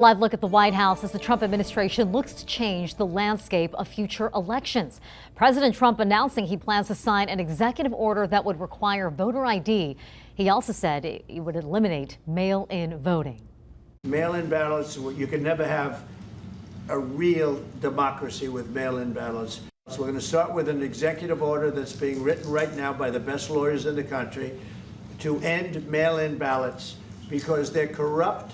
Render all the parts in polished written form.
Live look at the White House as the Trump administration looks to change the landscape of future elections. President Trump announcing he plans to sign an executive order that would require voter ID. He also said it would eliminate mail-in voting. Mail-in ballots, you can never have a real democracy with mail-in ballots. So we're going to start with an executive order that's being written right now by the best lawyers in the country to end mail-in ballots because they're corrupt.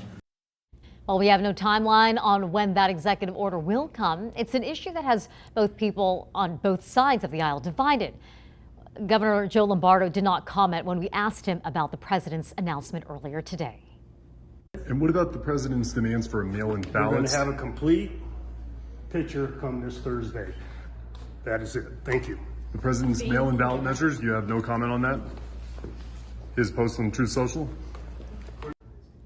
While we have no timeline on when that executive order will come, it's an issue that has both people on both sides of the aisle divided. Governor Joe Lombardo did not comment when we asked him about the president's announcement earlier today. And what about the president's demands for mail-in ballots? We're going to have a complete picture come this Thursday. That is it. Thank you. The president's mail-in ballot measures, you have no comment on that? His post on Truth Social?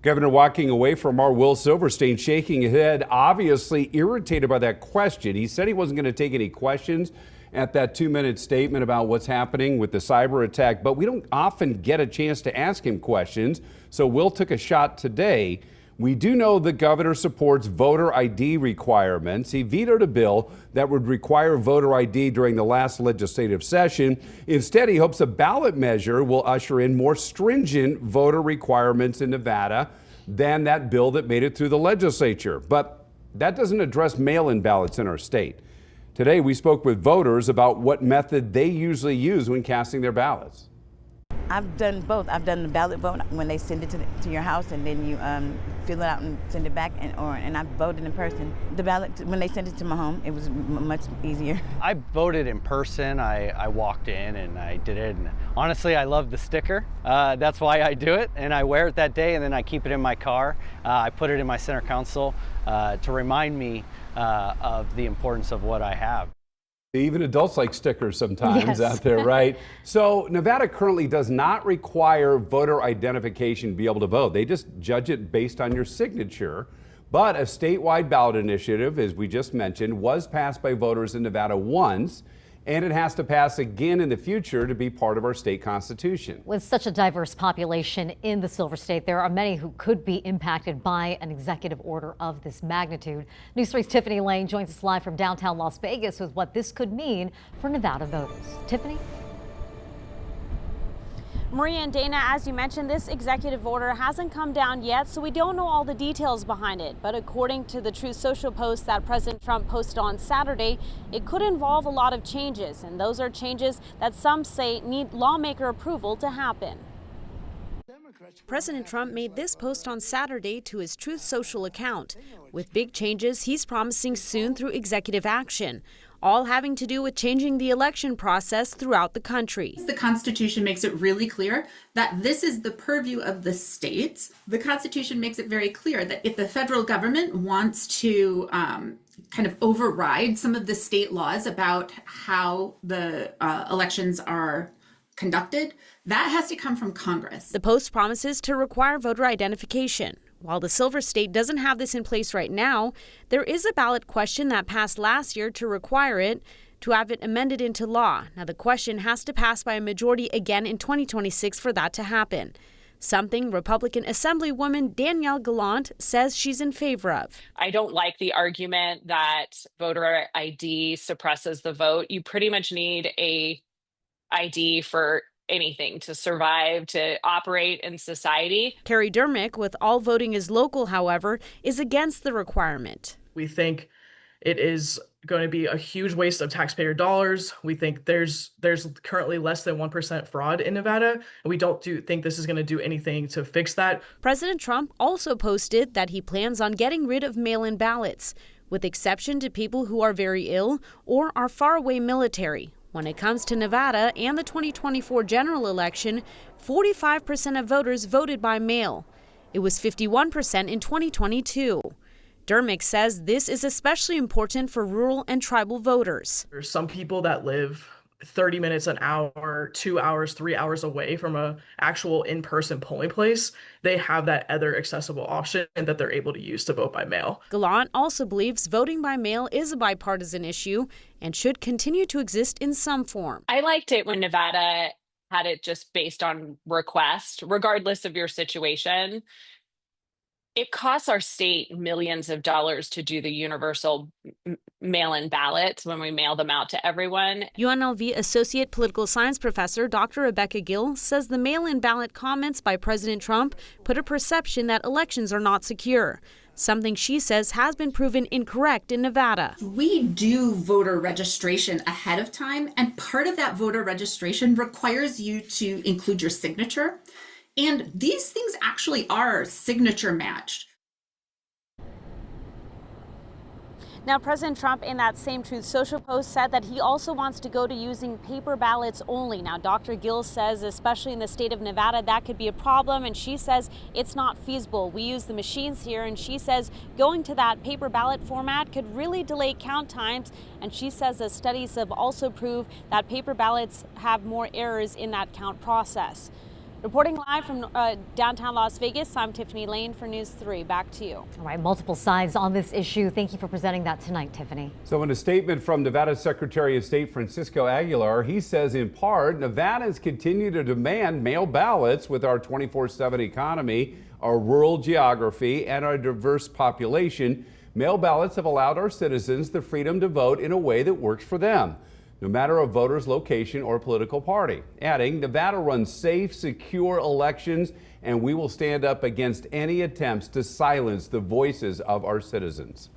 Governor walking away from our Will Silverstein, shaking his head, obviously irritated by that question. He said he wasn't going to take any questions at that 2-minute statement about what's happening with the cyber attack, but we don't often get a chance to ask him questions, so Will took a shot today. We do know the governor supports voter ID requirements. He vetoed a bill that would require voter ID during the last legislative session. Instead, he hopes a ballot measure will usher in more stringent voter requirements in Nevada than that bill that made it through the legislature. But that doesn't address mail-in ballots in our state. Today, we spoke with voters about what method they usually use when casting their ballots. I've done both. I've done the ballot vote when they send it to your house, and then you fill it out and send it back, and I voted in person. The ballot, when they sent it to my home, it was much easier. I voted in person. I walked in and I did it, and honestly, I love the sticker. That's why I do it, and I wear it that day, and then I keep it in my car. I put it in my center console to remind me of the importance of what I have. Even adults like stickers sometimes Yes. out there, right? So Nevada currently does not require voter identification to be able to vote. They just judge it based on your signature. But a statewide ballot initiative, as we just mentioned, was passed by voters in Nevada once, and it has to pass again in the future to be part of our state constitution. With such a diverse population in the Silver State, there are many who could be impacted by an executive order of this magnitude. News 3's Tiffany Lane joins us live from downtown Las Vegas with what this could mean for Nevada voters. Tiffany? Maria and Dana, as you mentioned, this executive order hasn't come down yet, so we don't know all the details behind it. But according to the Truth Social post that President Trump posted on Saturday, it could involve a lot of changes, and those are changes that some say need lawmaker approval to happen. President Trump made this post on Saturday to his Truth Social account. With big changes he's promising soon through executive action, all having to do with changing the election process throughout the country. The Constitution makes it really clear that this is the purview of the states. The Constitution makes it very clear that if the federal government wants to kind of override some of the state laws about how the elections are conducted, that has to come from Congress. The post promises to require voter identification. While the Silver State doesn't have this in place right now, there is a ballot question that passed last year to require it, to have it amended into law. Now, the question has to pass by a majority again in 2026 for that to happen. Something Republican Assemblywoman Danielle Gallant says she's in favor of. I don't like the argument that voter ID suppresses the vote. You pretty much need a ID for anything to survive, to operate in society. Carrie Dermick with All Voting is Local, however, is against the requirement. We think it is going to be a huge waste of taxpayer dollars. We think there's currently less than 1% fraud in Nevada, and we don't think this is going to do anything to fix that. President Trump also posted that he plans on getting rid of mail-in ballots, with exception to people who are very ill or are far away military. When it comes to Nevada and the 2024 general election, 45% of voters voted by mail. It was 51% in 2022. Dermick says this is especially important for rural and tribal voters. There's some people that live 30 minutes, an hour, 2 hours, 3 hours away from an actual in-person polling place. They have that other accessible option that they're able to use to vote by mail. Gallant also believes voting by mail is a bipartisan issue and should continue to exist in some form. I liked it when Nevada had it just based on request, regardless of your situation. It costs our state millions of dollars to do the universal mail-in ballots when we mail them out to everyone. UNLV Associate Political Science Professor Dr. Rebecca Gill says the mail-in ballot comments by President Trump put a perception that elections are not secure, something she says has been proven incorrect in Nevada. We do voter registration ahead of time, and part of that voter registration requires you to include your signature. And these things actually are signature matched. Now, President Trump, in that same Truth Social post, said that he also wants to go to using paper ballots only. Now, Dr. Gill says, especially in the state of Nevada, that could be a problem, and she says it's not feasible. We use the machines here, and she says going to that paper ballot format could really delay count times, and she says that studies have also proved that paper ballots have more errors in that count process. Reporting live from downtown Las Vegas, I'm Tiffany Lane for News 3. Back to you. All right, multiple sides on this issue. Thank you for presenting that tonight, Tiffany. So in a statement from Nevada Secretary of State Francisco Aguilar, he says in part, Nevadans continue to demand mail ballots with our 24/7 economy, our rural geography, and our diverse population. Mail ballots have allowed our citizens the freedom to vote in a way that works for them, no matter a voter's location or political party. Adding, Nevada runs safe, secure elections, and we will stand up against any attempts to silence the voices of our citizens.